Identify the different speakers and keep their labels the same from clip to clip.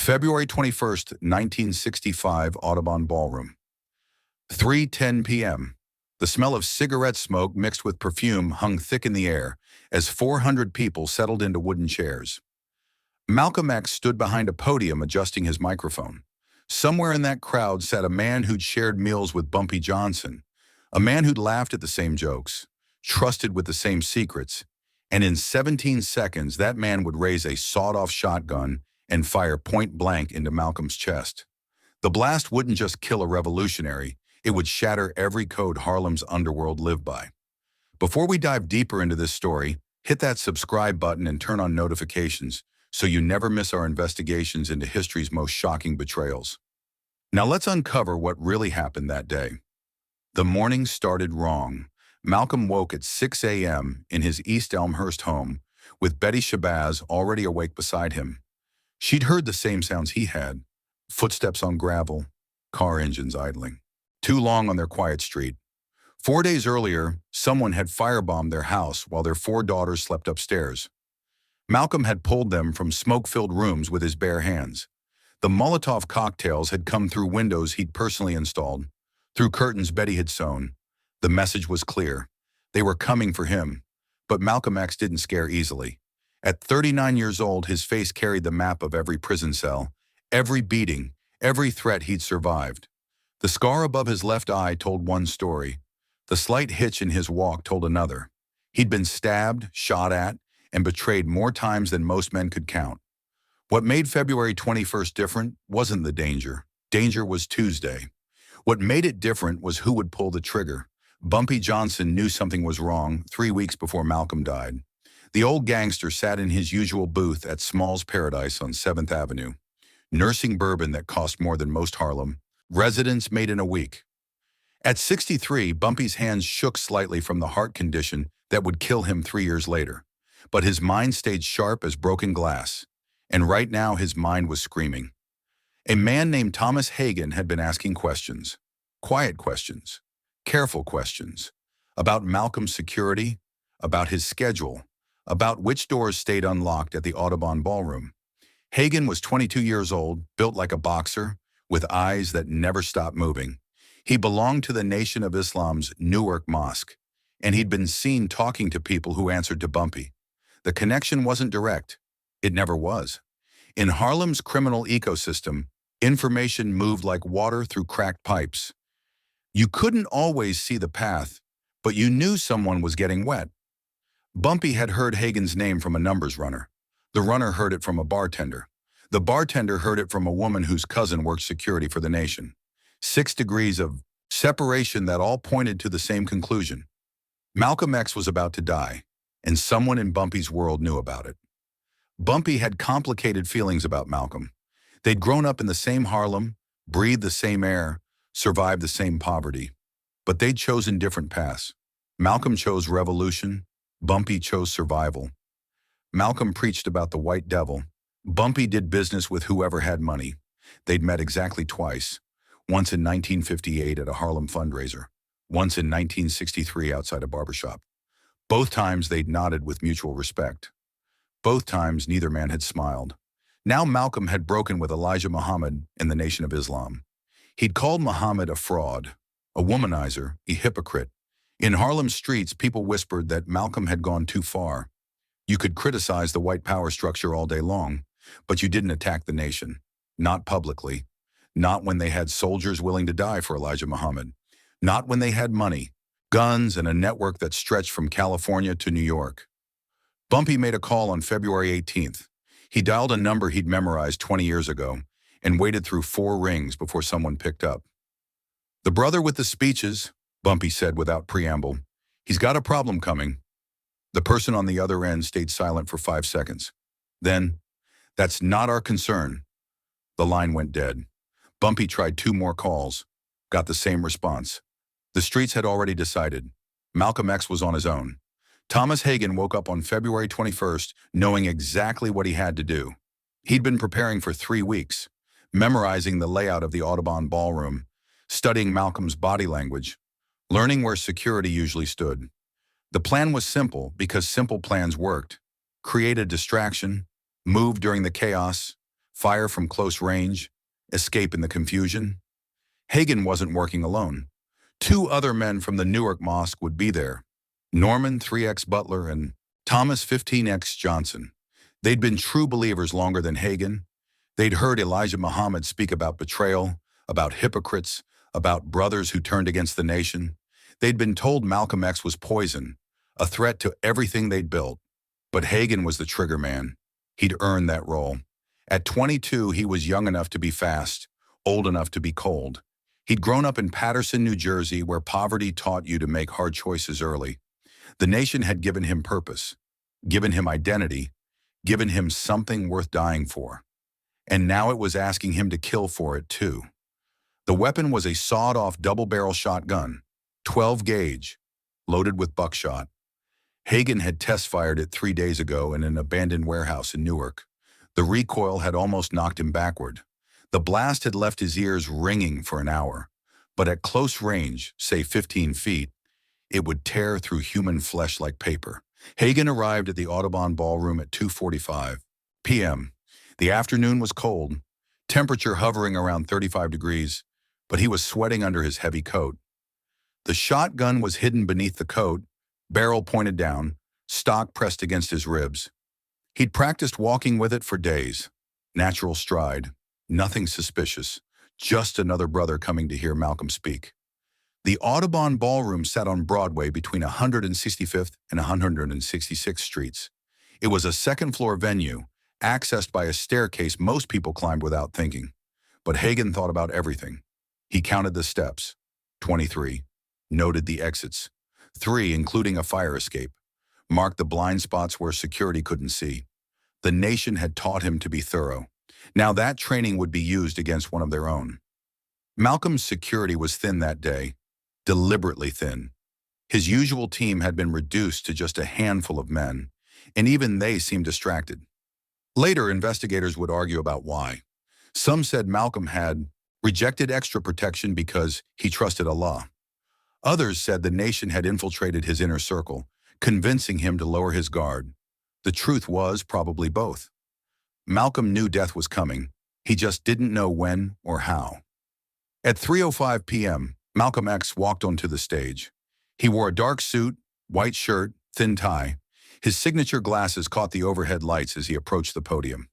Speaker 1: February 21st, 1965, Audubon Ballroom. 3:10 p.m. The smell of cigarette smoke mixed with perfume hung thick in the air as 400 people settled into wooden chairs. Malcolm X stood behind a podium adjusting his microphone. Somewhere in that crowd sat a man who'd shared meals with Bumpy Johnson, a man who'd laughed at the same jokes, trusted with the same secrets, and in 17 seconds that man would raise a sawed-off shotgun and fire point blank into Malcolm's chest. The blast wouldn't just kill a revolutionary, it would shatter every code Harlem's underworld lived by. Before we dive deeper into this story, hit that subscribe button and turn on notifications so you never miss our investigations into history's most shocking betrayals. Now let's uncover what really happened that day. The morning started wrong. Malcolm woke at 6 a.m. in his East Elmhurst home, with Betty Shabazz already awake beside him. She'd heard the same sounds he had: footsteps on gravel, car engines idling. Too long on their quiet street. 4 days earlier, someone had firebombed their house while their 4 daughters slept upstairs. Malcolm had pulled them from smoke-filled rooms with his bare hands. The Molotov cocktails had come through windows he'd personally installed, through curtains Betty had sewn. The message was clear. They were coming for him. But Malcolm X didn't scare easily. At 39 years old, his face carried the map of every prison cell, every beating, every threat he'd survived. The scar above his left eye told one story. The slight hitch in his walk told another. He'd been stabbed, shot at, and betrayed more times than most men could count. What made February 21st different wasn't the danger. Danger was Tuesday. What made it different was who would pull the trigger. Bumpy Johnson knew something was wrong 3 weeks before Malcolm died. The old gangster sat in his usual booth at Small's Paradise on 7th Avenue, nursing bourbon that cost more than most Harlem residents made in a week. At 63, Bumpy's hands shook slightly from the heart condition that would kill him 3 years later. But his mind stayed sharp as broken glass, and right now his mind was screaming. A man named Thomas Hagen had been asking questions, quiet questions, careful questions, about Malcolm's security, about his schedule, about which doors stayed unlocked at the Audubon Ballroom. Hagen was 22 years old, built like a boxer, with eyes that never stopped moving. He belonged to the Nation of Islam's Newark Mosque, and he'd been seen talking to people who answered to Bumpy. The connection wasn't direct. It never was. In Harlem's criminal ecosystem, information moved like water through cracked pipes. You couldn't always see the path, but you knew someone was getting wet. Bumpy had heard Hagen's name from a numbers runner. The runner heard it from a bartender. The bartender heard it from a woman whose cousin worked security for the Nation. 6 degrees of separation that all pointed to the same conclusion. Malcolm X was about to die, and someone in Bumpy's world knew about it. Bumpy had complicated feelings about Malcolm. They'd grown up in the same Harlem, breathed the same air, survived the same poverty. But they'd chosen different paths. Malcolm chose revolution. Bumpy chose survival. Malcolm preached about the white devil. Bumpy did business with whoever had money. They'd met exactly twice. Once in 1958 at a Harlem fundraiser. Once in 1963 outside a barbershop. Both times they'd nodded with mutual respect. Both times neither man had smiled. Now Malcolm had broken with Elijah Muhammad in the Nation of Islam. He'd called Muhammad a fraud, a womanizer, a hypocrite. In Harlem streets, people whispered that Malcolm had gone too far. You could criticize the white power structure all day long, but you didn't attack the nation. Not publicly. Not when they had soldiers willing to die for Elijah Muhammad. Not when they had money, guns, and a network that stretched from California to New York. Bumpy made a call on February 18th. He dialed a number he'd memorized 20 years ago and waited through 4 rings before someone picked up. "The brother with the speeches," Bumpy said without preamble. "He's got a problem coming." The person on the other end stayed silent for 5 seconds. Then, "That's not our concern." The line went dead. Bumpy tried 2 more calls, got the same response. The streets had already decided. Malcolm X was on his own. Thomas Hagen woke up on February 21st knowing exactly what he had to do. He'd been preparing for 3 weeks, memorizing the layout of the Audubon Ballroom, studying Malcolm's body language, learning where security usually stood. The plan was simple because simple plans worked. Create a distraction, move during the chaos, Fire from close range, escape in the confusion. Hagen wasn't working alone. Two other men from the Newark Mosque would be there. Norman 3X Butler and Thomas 15X Johnson. They'd been true believers longer than Hagen. They'd heard Elijah Muhammad speak about betrayal, about hypocrites, about brothers who turned against the nation. They'd been told Malcolm X was poison, a threat to everything they'd built. But Hagen was the trigger man. He'd earned that role. At 22, he was young enough to be fast, old enough to be cold. He'd grown up in Paterson, New Jersey, where poverty taught you to make hard choices early. The nation had given him purpose, given him identity, given him something worth dying for. And now it was asking him to kill for it, too. The weapon was a sawed-off double-barrel shotgun, 12 gauge, loaded with buckshot. Hagen had test-fired it 3 days ago in an abandoned warehouse in Newark. The recoil had almost knocked him backward. The blast had left his ears ringing for an hour. But at close range, say 15 feet, it would tear through human flesh like paper. Hagen arrived at the Audubon Ballroom at 2:45 p.m. The afternoon was cold, temperature hovering around 35 degrees, but he was sweating under his heavy coat. The shotgun was hidden beneath the coat, barrel pointed down, stock pressed against his ribs. He'd practiced walking with it for days. Natural stride, nothing suspicious, just another brother coming to hear Malcolm speak. The Audubon Ballroom sat on Broadway between 165th and 166th Streets. It was a second-floor venue, accessed by a staircase most people climbed without thinking. But Hagen thought about everything. He counted the steps, 23, noted the exits, 3 including a fire escape, marked the blind spots where security couldn't see. The nation had taught him to be thorough. Now that training would be used against one of their own. Malcolm's security was thin that day, deliberately thin. His usual team had been reduced to just a handful of men, and even they seemed distracted. Later, investigators would argue about why. Some said Malcolm had rejected extra protection because he trusted Allah. Others said the nation had infiltrated his inner circle, convincing him to lower his guard. The truth was probably both. Malcolm knew death was coming. He just didn't know when or how. At 3:05 p.m., Malcolm X walked onto the stage. He wore a dark suit, white shirt, thin tie. His signature glasses caught the overhead lights as he approached the podium.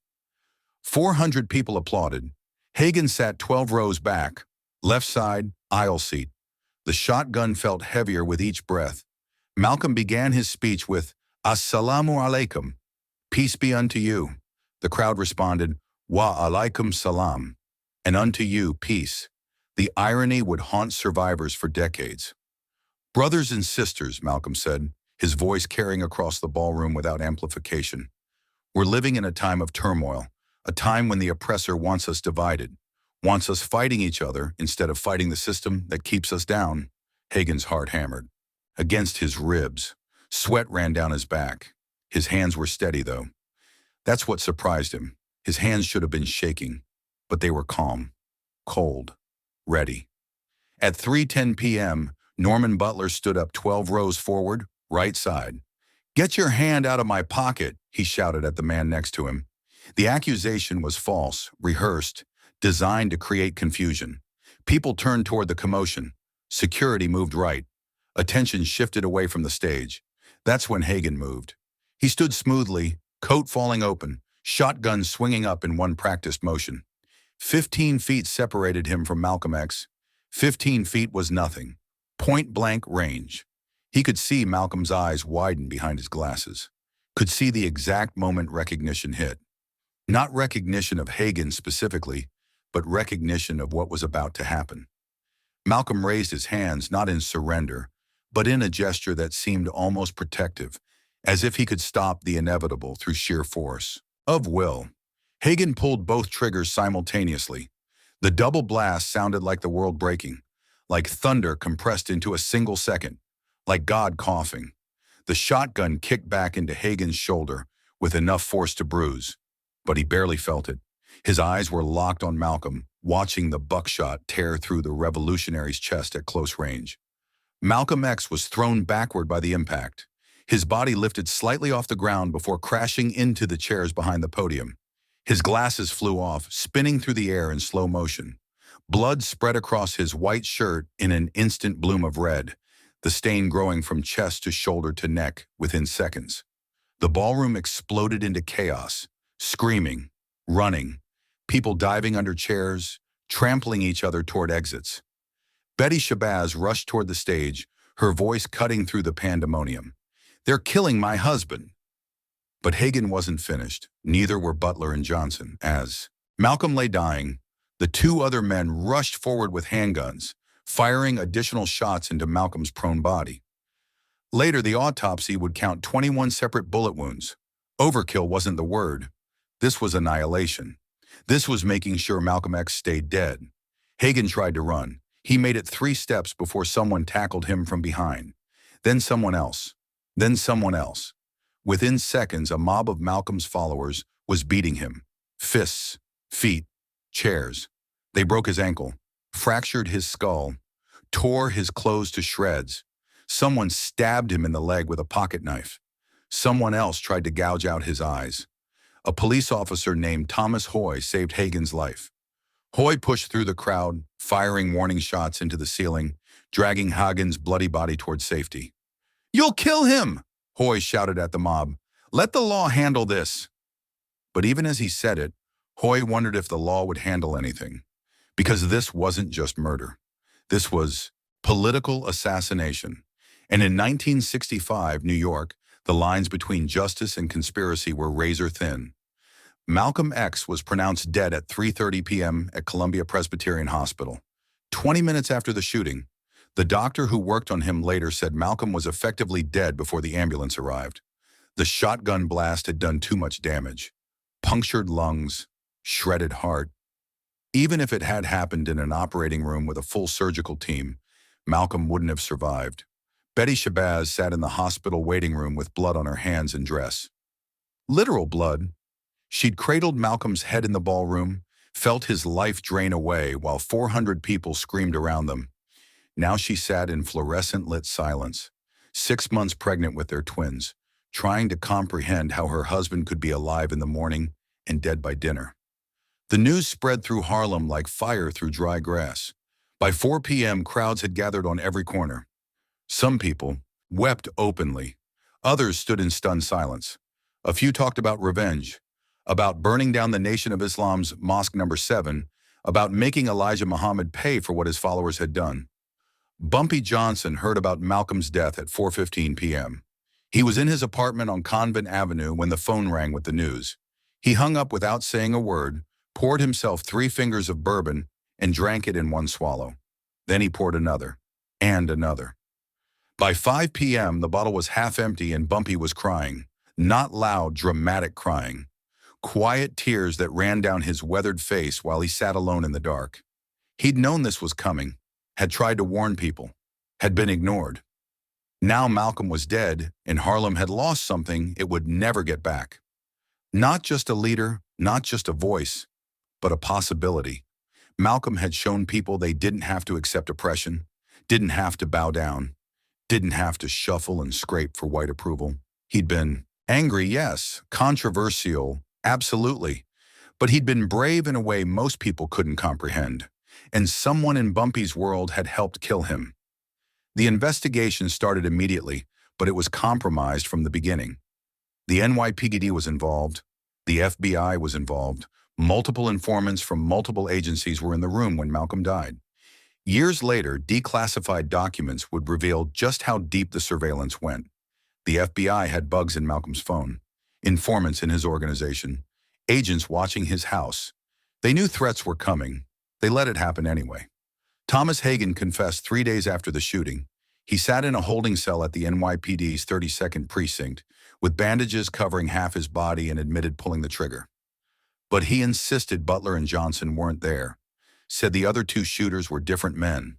Speaker 1: 400 people applauded. Hagen sat 12 rows back, left side, aisle seat. The shotgun felt heavier with each breath. Malcolm began his speech with, "Assalamu alaikum," peace be unto you. The crowd responded, "Wa alaikum salam," and unto you, peace. The irony would haunt survivors for decades. "Brothers and sisters," Malcolm said, his voice carrying across the ballroom without amplification. "We're living in a time of turmoil, a time when the oppressor wants us divided, wants us fighting each other instead of fighting the system that keeps us down." Hagen's heart hammered against his ribs. Sweat ran down his back. His hands were steady, though. That's what surprised him. His hands should have been shaking, but they were calm, cold, ready. At 3:10 p.m., Norman Butler stood up 12 rows forward, right side. "Get your hand out of my pocket," he shouted at the man next to him. The accusation was false, rehearsed, designed to create confusion. People turned toward the commotion. Security moved right. Attention shifted away from the stage. That's when Hagen moved. He stood smoothly, coat falling open, shotgun swinging up in one practiced motion. 15 feet separated him from Malcolm X. 15 feet was nothing. Point-blank range. He could see Malcolm's eyes widen behind his glasses. Could see the exact moment recognition hit. Not recognition of Hagen specifically, but recognition of what was about to happen. Malcolm raised his hands not in surrender, but in a gesture that seemed almost protective, as if he could stop the inevitable through sheer force of will. Hagen pulled both triggers simultaneously. The double blast sounded like the world breaking, like thunder compressed into a single second, like God coughing. The shotgun kicked back into Hagen's shoulder with enough force to bruise, but he barely felt it. His eyes were locked on Malcolm, watching the buckshot tear through the revolutionary's chest at close range. Malcolm X was thrown backward by the impact. His body lifted slightly off the ground before crashing into the chairs behind the podium. His glasses flew off, spinning through the air in slow motion. Blood spread across his white shirt in an instant bloom of red, the stain growing from chest to shoulder to neck within seconds. The ballroom exploded into chaos, screaming, running, people diving under chairs, trampling each other toward exits. Betty Shabazz rushed toward the stage, her voice cutting through the pandemonium. "They're killing my husband." But Hagen wasn't finished. Neither were Butler and Johnson. As Malcolm lay dying, the two other men rushed forward with handguns, firing additional shots into Malcolm's prone body. Later, the autopsy would count 21 separate bullet wounds. Overkill wasn't the word. This was annihilation. This was making sure Malcolm X stayed dead. Hagen tried to run. He made it 3 steps before someone tackled him from behind. Then someone else. Then someone else. Within seconds, a mob of Malcolm's followers was beating him. Fists, feet, chairs. They broke his ankle, fractured his skull, tore his clothes to shreds. Someone stabbed him in the leg with a pocket knife. Someone else tried to gouge out his eyes. A police officer named Thomas Hoy saved Hagen's life. Hoy pushed through the crowd, firing warning shots into the ceiling, dragging Hagen's bloody body toward safety. "You'll kill him!" Hoy shouted at the mob. "Let the law handle this." But even as he said it, Hoy wondered if the law would handle anything. Because this wasn't just murder. This was political assassination. And in 1965, New York, the lines between justice and conspiracy were razor thin. Malcolm X was pronounced dead at 3:30 p.m. at Columbia Presbyterian Hospital. 20 minutes after the shooting, the doctor who worked on him later said Malcolm was effectively dead before the ambulance arrived. The shotgun blast had done too much damage. Punctured lungs, shredded heart. Even if it had happened in an operating room with a full surgical team, Malcolm wouldn't have survived. Betty Shabazz sat in the hospital waiting room with blood on her hands and dress. Literal blood. She'd cradled Malcolm's head in the ballroom, felt his life drain away while 400 people screamed around them. Now she sat in fluorescent-lit silence, 6 months pregnant with their twins, trying to comprehend how her husband could be alive in the morning and dead by dinner. The news spread through Harlem like fire through dry grass. By 4 p.m., crowds had gathered on every corner. Some people wept openly. Others stood in stunned silence. A few talked about revenge, about burning down the Nation of Islam's Mosque No. 7, about making Elijah Muhammad pay for what his followers had done. Bumpy Johnson heard about Malcolm's death at 4:15 p.m. He was in his apartment on Convent Avenue when the phone rang with the news. He hung up without saying a word, poured himself 3 fingers of bourbon, and drank it in one swallow. Then he poured another, and another. By 5 p.m., the bottle was half empty and Bumpy was crying. Not loud, dramatic crying. Quiet tears that ran down his weathered face while he sat alone in the dark. He'd known this was coming, had tried to warn people, had been ignored. Now Malcolm was dead, and Harlem had lost something it would never get back. Not just a leader, not just a voice, but a possibility. Malcolm had shown people they didn't have to accept oppression, didn't have to bow down, didn't have to shuffle and scrape for white approval. He'd been angry, yes, controversial, absolutely, but he'd been brave in a way most people couldn't comprehend, and someone in Bumpy's world had helped kill him. The investigation started immediately, but it was compromised from the beginning. The NYPD was involved, the FBI was involved, multiple informants from multiple agencies were in the room when Malcolm died. Years later, declassified documents would reveal just how deep the surveillance went. The FBI had bugs in Malcolm's phone, informants in his organization, agents watching his house. They knew threats were coming. They let it happen anyway. Thomas Hagen confessed 3 days after the shooting. He sat in a holding cell at the NYPD's 32nd precinct, with bandages covering half his body, and admitted pulling the trigger. But he insisted Butler and Johnson weren't there, said the other 2 shooters were different men.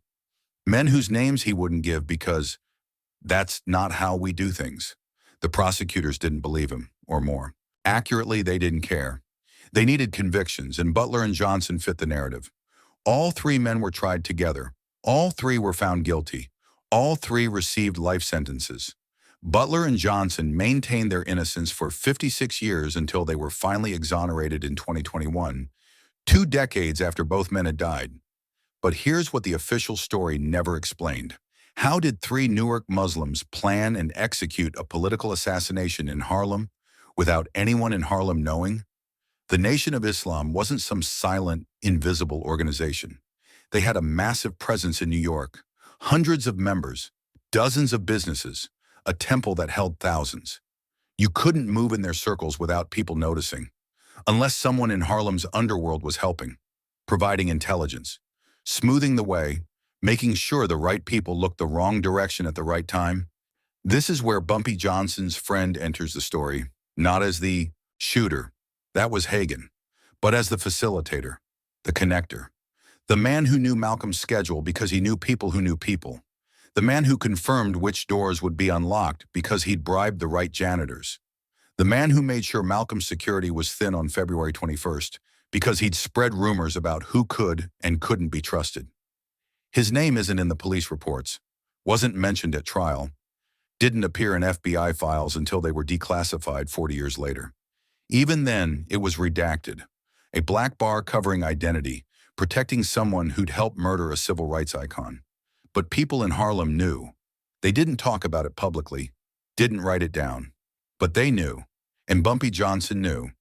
Speaker 1: Men whose names he wouldn't give because that's not how we do things. The prosecutors didn't believe him, or more. Accurately, they didn't care. They needed convictions, and Butler and Johnson fit the narrative. All 3 men were tried together. All 3 were found guilty. All 3 received life sentences. Butler and Johnson maintained their innocence for 56 years until they were finally exonerated in 2021, 2 decades after both men had died. But here's what the official story never explained. How did three Newark Muslims plan and execute a political assassination in Harlem without anyone in Harlem knowing? The Nation of Islam wasn't some silent, invisible organization. They had a massive presence in New York, hundreds of members, dozens of businesses, a temple that held thousands. You couldn't move in their circles without people noticing, unless someone in Harlem's underworld was helping, providing intelligence, smoothing the way, making sure the right people looked the wrong direction at the right time. This is where Bumpy Johnson's friend enters the story, not as the shooter, that was Hagen, but as the facilitator, the connector, the man who knew Malcolm's schedule because he knew people who knew people, the man who confirmed which doors would be unlocked because he'd bribed the right janitors, the man who made sure Malcolm's security was thin on February 21st because he'd spread rumors about who could and couldn't be trusted. His name isn't in the police reports, wasn't mentioned at trial, didn't appear in FBI files until they were declassified 40 years later. Even then, it was redacted, a black bar covering identity, protecting someone who'd helped murder a civil rights icon. But people in Harlem knew. They didn't talk about it publicly, didn't write it down. But they knew, and Bumpy Johnson knew.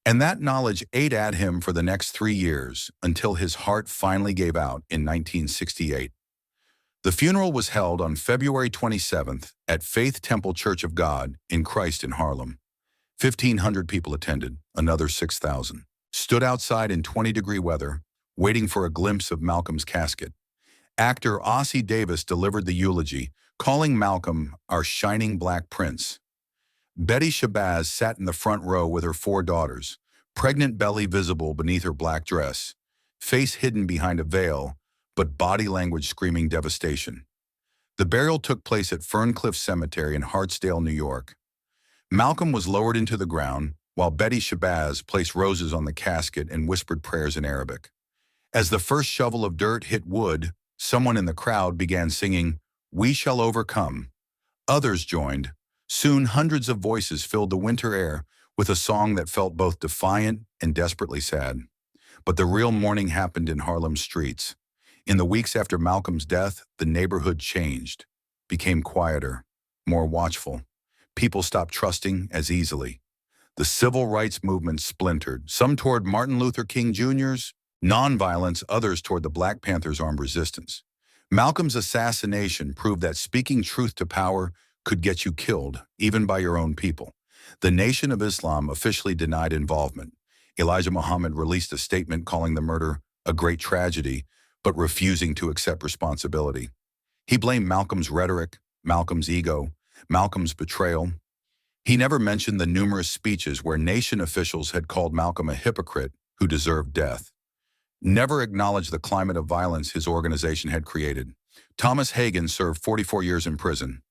Speaker 1: And that knowledge ate at him for the next 3 years until his heart finally gave out in 1968. The funeral was held on February 27th at Faith Temple Church of God in Christ in Harlem. 1,500 people attended, another 6,000. Stood outside in 20-degree weather, waiting for a glimpse of Malcolm's casket. Actor Ossie Davis delivered the eulogy, calling Malcolm our shining black prince. Betty Shabazz sat in the front row with her 4 daughters, pregnant belly visible beneath her black dress, face hidden behind a veil, but body language screaming devastation. The burial took place at Ferncliff Cemetery in Hartsdale, New York. Malcolm was lowered into the ground, while Betty Shabazz placed roses on the casket and whispered prayers in Arabic. As the first shovel of dirt hit wood, someone in the crowd began singing, "We Shall Overcome." Others joined. Soon hundreds of voices filled the winter air with a song that felt both defiant and desperately sad. But the real mourning happened in Harlem's streets. In the weeks after Malcolm's death, the neighborhood changed, became quieter, more watchful. People stopped trusting as easily. The civil rights movement splintered, some toward Martin Luther King Jr.'s nonviolence, others toward the Black Panthers' armed resistance. Malcolm's assassination proved that speaking truth to power could get you killed, even by your own people. The Nation of Islam officially denied involvement. Elijah Muhammad released a statement calling the murder a great tragedy, but refusing to accept responsibility. He blamed Malcolm's rhetoric, Malcolm's ego, Malcolm's betrayal. He never mentioned the numerous speeches where nation officials had called Malcolm a hypocrite who deserved death. Never acknowledged the climate of violence his organization had created. Thomas Hagen served 44 years in prison.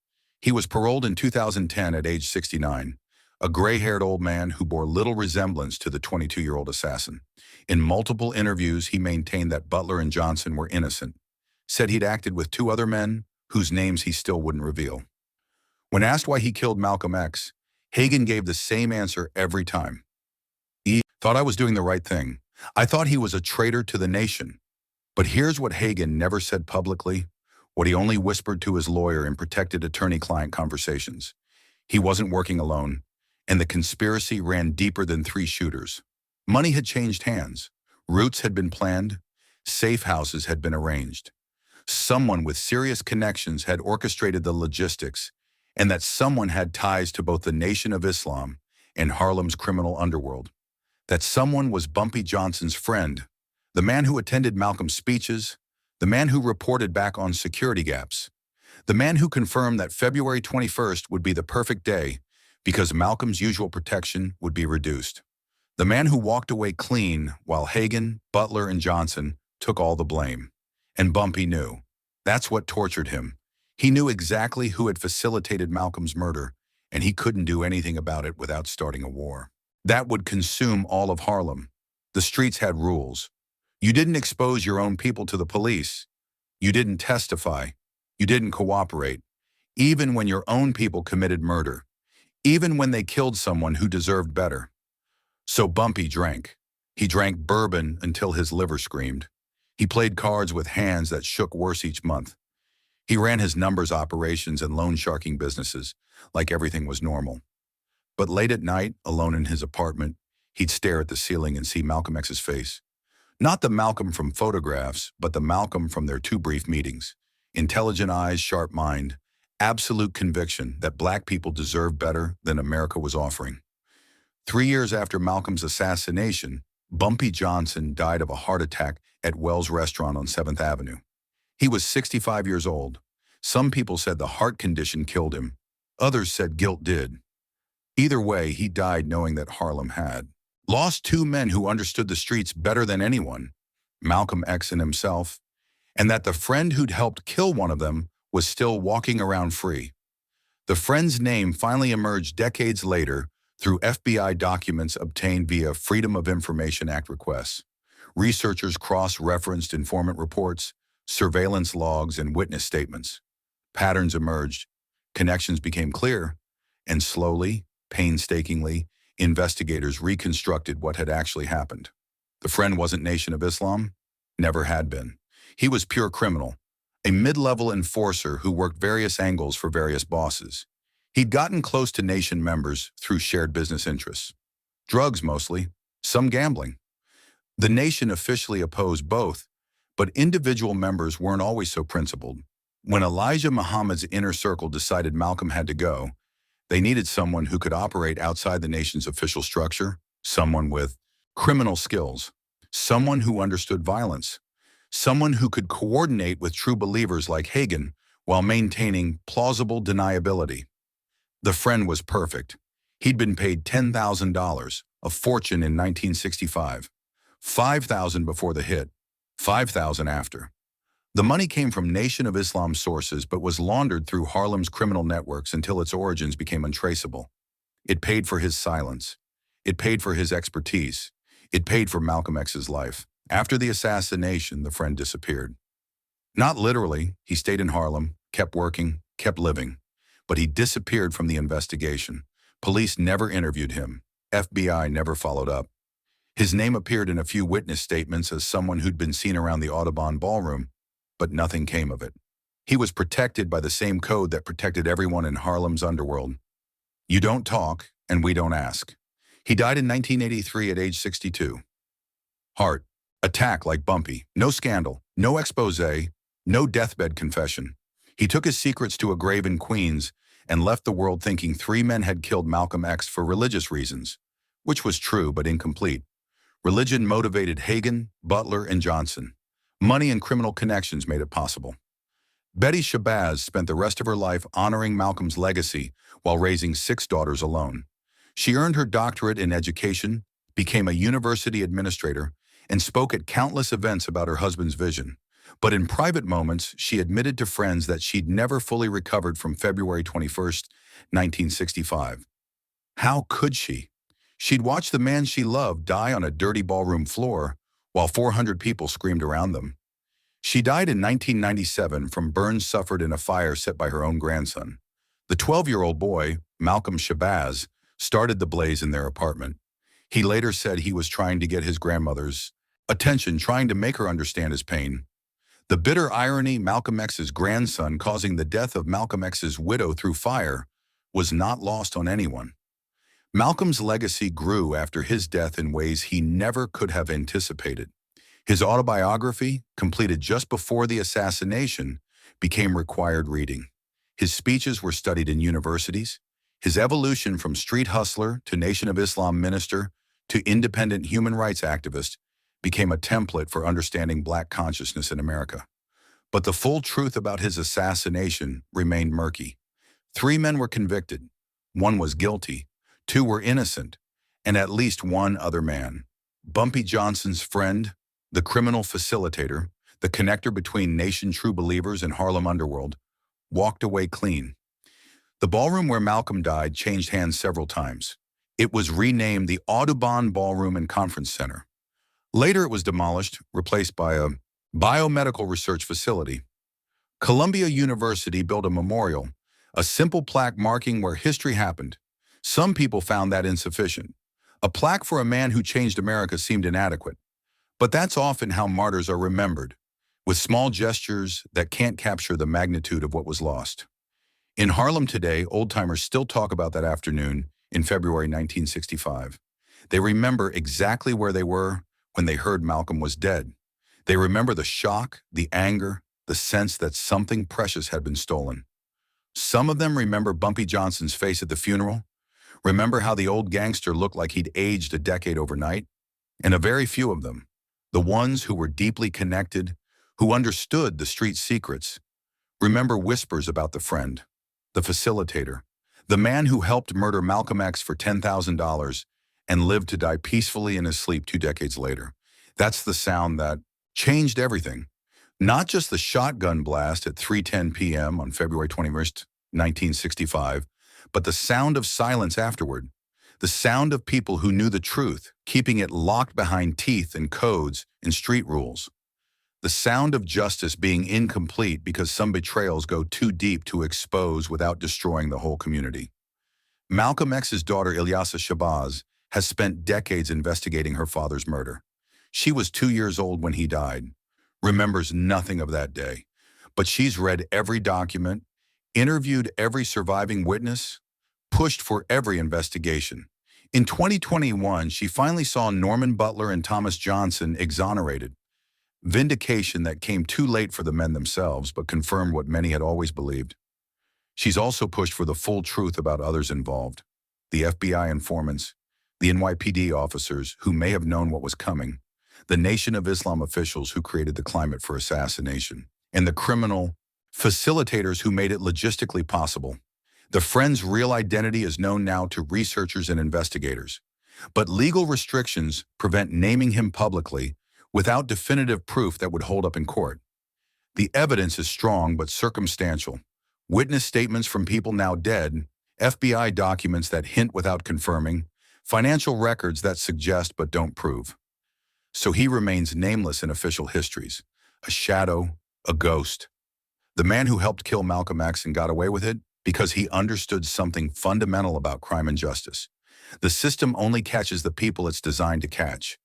Speaker 1: He was paroled in 2010 at age 69, a gray-haired old man who bore little resemblance to the 22-year-old assassin. In multiple interviews, he maintained that Butler and Johnson were innocent, said he'd acted with 2 other men whose names he still wouldn't reveal. When asked why he killed Malcolm X, Hagen gave the same answer every time. He thought I was doing the right thing. I thought he was a traitor to the nation. But here's what Hagen never said publicly, what he only whispered to his lawyer in protected attorney-client conversations. He wasn't working alone, and the conspiracy ran deeper than 3 shooters. Money had changed hands. Routes had been planned. Safe houses had been arranged. Someone with serious connections had orchestrated the logistics, and that someone had ties to both the Nation of Islam and Harlem's criminal underworld. That someone was Bumpy Johnson's friend, the man who attended Malcolm's speeches, the man who reported back on security gaps, the man who confirmed that February 21st would be the perfect day because Malcolm's usual protection would be reduced, the man who walked away clean while Hagen, Butler, and Johnson took all the blame. And Bumpy knew. That's what tortured him. He knew exactly who had facilitated Malcolm's murder, and he couldn't do anything about it without starting a war. That would consume all of Harlem. The streets had rules. You didn't expose your own people to the police. You didn't testify. You didn't cooperate. even when your own people committed murder, even when they killed someone who deserved better. So Bumpy drank. He drank bourbon until his liver screamed. He played cards with hands that shook worse each month. He ran his numbers operations and loan sharking businesses like everything was normal. But late at night, alone in his apartment, he'd stare at the ceiling and see Malcolm X's face. Not the Malcolm from photographs, but the Malcolm from their two brief meetings. Intelligent eyes, sharp mind, absolute conviction that black people deserve better than America was offering. 3 years after Malcolm's assassination, Bumpy Johnson died of a heart attack at Wells Restaurant on 7th Avenue. He was 65 years old. Some people said the heart condition killed him. Others said guilt did. Either way, he died knowing that Harlem had lost two men who understood the streets better than anyone, Malcolm X and himself, and that the friend who'd helped kill one of them was still walking around free. The friend's name finally emerged decades later through FBI documents obtained via Freedom of Information Act requests. Researchers cross-referenced informant reports, surveillance logs, and witness statements. Patterns emerged, connections became clear, and slowly, painstakingly, investigators reconstructed what had actually happened. The friend wasn't Nation of Islam, never had been. He was pure criminal, a mid-level enforcer who worked various angles for various bosses. He'd gotten close to Nation members through shared business interests. Drugs mostly, some gambling. The Nation officially opposed both, but individual members weren't always so principled. When Elijah Muhammad's inner circle decided Malcolm had to go, they needed someone who could operate outside the Nation's official structure, someone with criminal skills, someone who understood violence, someone who could coordinate with true believers like Hagen while maintaining plausible deniability. The friend was perfect. He'd been paid $10,000, a fortune in 1965, $5,000 before the hit, $5,000 after. The money came from Nation of Islam sources but was laundered through Harlem's criminal networks until its origins became untraceable. It paid for his silence. It paid for his expertise. It paid for Malcolm X's life. After the assassination, the friend disappeared. Not literally, he stayed in Harlem, kept working, kept living. But he disappeared from the investigation. Police never interviewed him. FBI never followed up. His name appeared in a few witness statements as someone who'd been seen around the Audubon Ballroom, but nothing came of it. He was protected by the same code that protected everyone in Harlem's underworld. You don't talk, and we don't ask. He died in 1983 at age 62. Heart attack like Bumpy. No scandal, no expose, no deathbed confession. He took his secrets to a grave in Queens and left the world thinking 3 men had killed Malcolm X for religious reasons, which was true but incomplete. Religion motivated Hagen, Butler, and Johnson. Money and criminal connections made it possible. Betty Shabazz spent the rest of her life honoring Malcolm's legacy while raising 6 daughters alone. She earned her doctorate in education, became a university administrator, and spoke at countless events about her husband's vision. But in private moments, she admitted to friends that she'd never fully recovered from February 21st, 1965. How could she? She'd watched the man she loved die on a dirty ballroom floor while 400 people screamed around them. She died in 1997 from burns suffered in a fire set by her own grandson. The 12-year-old boy, Malcolm Shabazz, started the blaze in their apartment. He later said he was trying to get his grandmother's attention, trying to make her understand his pain. The bitter irony, Malcolm X's grandson causing the death of Malcolm X's widow through fire, was not lost on anyone. Malcolm's legacy grew after his death in ways he never could have anticipated. His autobiography, completed just before the assassination, became required reading. His speeches were studied in universities. His evolution from street hustler to Nation of Islam minister to independent human rights activist became a template for understanding Black consciousness in America. But the full truth about his assassination remained murky. 3 men were convicted. 1 was guilty. 2 were innocent. And at least 1 other man, Bumpy Johnson's friend, the criminal facilitator, the connector between Nation true believers and Harlem underworld, walked away clean. The ballroom where Malcolm died changed hands several times. It was renamed the Audubon Ballroom and Conference Center. Later it was demolished, replaced by a biomedical research facility. Columbia University built a memorial, A simple plaque marking where history happened. Some people found that insufficient. A plaque for a man who changed America seemed inadequate. But that's often how martyrs are remembered, with small gestures that can't capture the magnitude of what was lost. In Harlem today, old-timers still talk about that afternoon in February 1965. They remember exactly where they were when they heard Malcolm was dead. They remember the shock, the anger, the sense that something precious had been stolen. Some of them remember Bumpy Johnson's face at the funeral, remember how the old gangster looked like he'd aged a decade overnight, and a very few of them, the ones who were deeply connected, who understood the street secrets, remember whispers about the friend, the facilitator, the man who helped murder Malcolm X for $10,000 and lived to die peacefully in his sleep 2 decades later. That's the sound that changed everything. Not just the shotgun blast at 3:10 p.m. on February 21st, 1965, but the sound of silence afterward. The sound of people who knew the truth, keeping it locked behind teeth and codes and street rules. The sound of justice being incomplete because some betrayals go too deep to expose without destroying the whole community. Malcolm X's daughter Ilyasa Shabazz has spent decades investigating her father's murder. She was 2 years old when he died, remembers nothing of that day, but she's read every document, interviewed every surviving witness, pushed for every investigation. In 2021, she finally saw Norman Butler and Thomas Johnson exonerated. Vindication that came too late for the men themselves, but confirmed what many had always believed. She's also pushed for the full truth about others involved, the FBI informants, the NYPD officers who may have known what was coming, the Nation of Islam officials who created the climate for assassination, and the criminal facilitators who made it logistically possible. The friend's real identity is known now to researchers and investigators, but legal restrictions prevent naming him publicly without definitive proof that would hold up in court. The evidence is strong but circumstantial. Witness statements from people now dead, FBI documents that hint without confirming, financial records that suggest but don't prove. So he remains nameless in official histories, a shadow, a ghost. The man who helped kill Malcolm X and got away with it because he understood something fundamental about crime and justice. The system only catches the people it's designed to catch.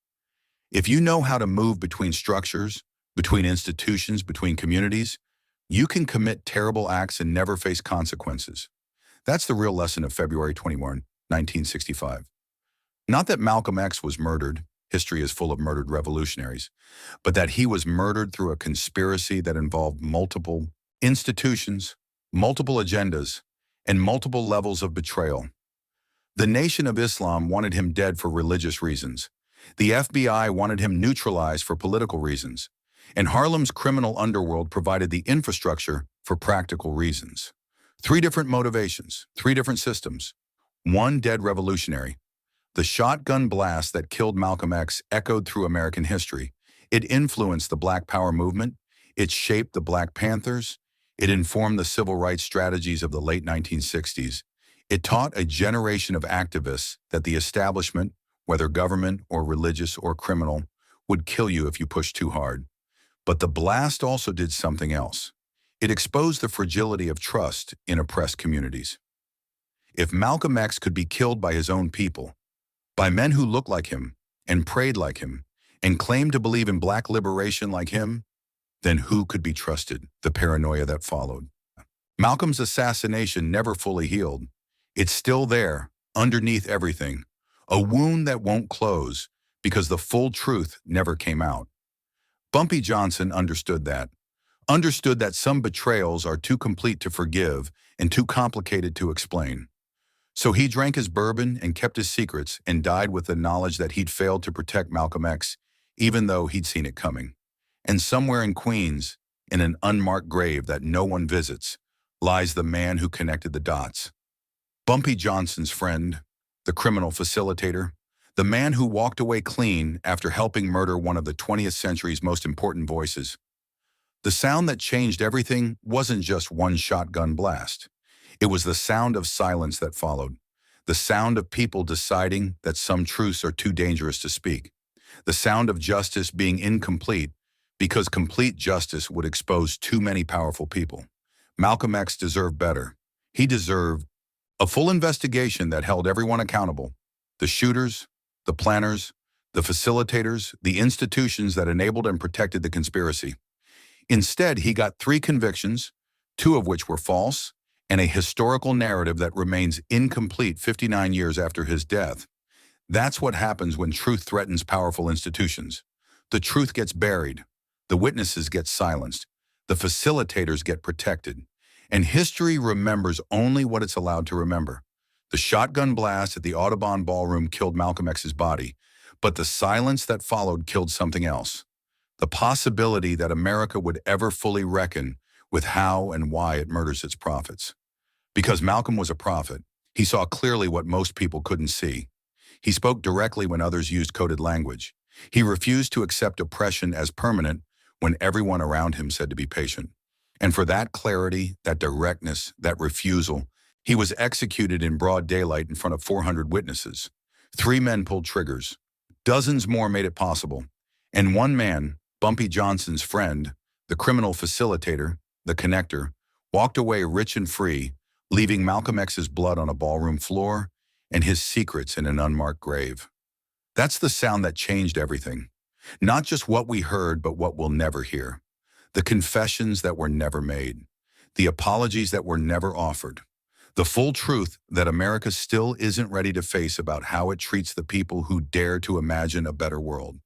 Speaker 1: If you know how to move between structures, between institutions, between communities, you can commit terrible acts and never face consequences. That's the real lesson of February 21, 1965. Not that Malcolm X was murdered, history is full of murdered revolutionaries, but that he was murdered through a conspiracy that involved multiple institutions, multiple agendas, and multiple levels of betrayal. The Nation of Islam wanted him dead for religious reasons. The FBI wanted him neutralized for political reasons. And Harlem's criminal underworld provided the infrastructure for practical reasons. 3 different motivations, 3 different systems. One dead revolutionary. The shotgun blast that killed Malcolm X echoed through American history. It influenced the Black Power movement. It shaped the Black Panthers. It informed the civil rights strategies of the late 1960s. It taught a generation of activists that the establishment, whether government or religious or criminal, would kill you if you pushed too hard. But the blast also did something else. It exposed the fragility of trust in oppressed communities. If Malcolm X could be killed by his own people, by men who looked like him and prayed like him and claimed to believe in Black liberation like him, then who could be trusted? The paranoia that followed. Malcolm's assassination never fully healed. It's still there, underneath everything. A wound that won't close because the full truth never came out. Bumpy Johnson understood that some betrayals are too complete to forgive and too complicated to explain. So he drank his bourbon and kept his secrets and died with the knowledge that he'd failed to protect Malcolm X, even though he'd seen it coming. And somewhere in Queens, in an unmarked grave that no one visits, lies the man who connected the dots. Bumpy Johnson's friend, the criminal facilitator, the man who walked away clean after helping murder one of the 20th century's most important voices. The sound that changed everything wasn't just one shotgun blast. It was the sound of silence that followed, the sound of people deciding that some truths are too dangerous to speak, the sound of justice being incomplete because complete justice would expose too many powerful people. Malcolm X deserved better. He deserved a full investigation that held everyone accountable: the shooters, the planners, the facilitators, the institutions that enabled and protected the conspiracy. Instead, he got 3 convictions, 2 of which were false, and a historical narrative that remains incomplete 59 years after his death. That's what happens when truth threatens powerful institutions. The truth gets buried, the witnesses get silenced, the facilitators get protected, and history remembers only what it's allowed to remember. The shotgun blast at the Audubon Ballroom killed Malcolm X's body, but the silence that followed killed something else: the possibility that America would ever fully reckon with how and why it murders its prophets. Because Malcolm was a prophet, he saw clearly what most people couldn't see. He spoke directly when others used coded language. He refused to accept oppression as permanent when everyone around him said to be patient. And for that clarity, that directness, that refusal, he was executed in broad daylight in front of 400 witnesses. 3 men pulled triggers. Dozens more made it possible. And one man, Bumpy Johnson's friend, the criminal facilitator, the connector, walked away rich and free, leaving Malcolm X's blood on a ballroom floor and his secrets in an unmarked grave. That's the sound that changed everything. Not just what we heard, but what we'll never hear. The confessions that were never made. The apologies that were never offered. The full truth that America still isn't ready to face about how it treats the people who dare to imagine a better world.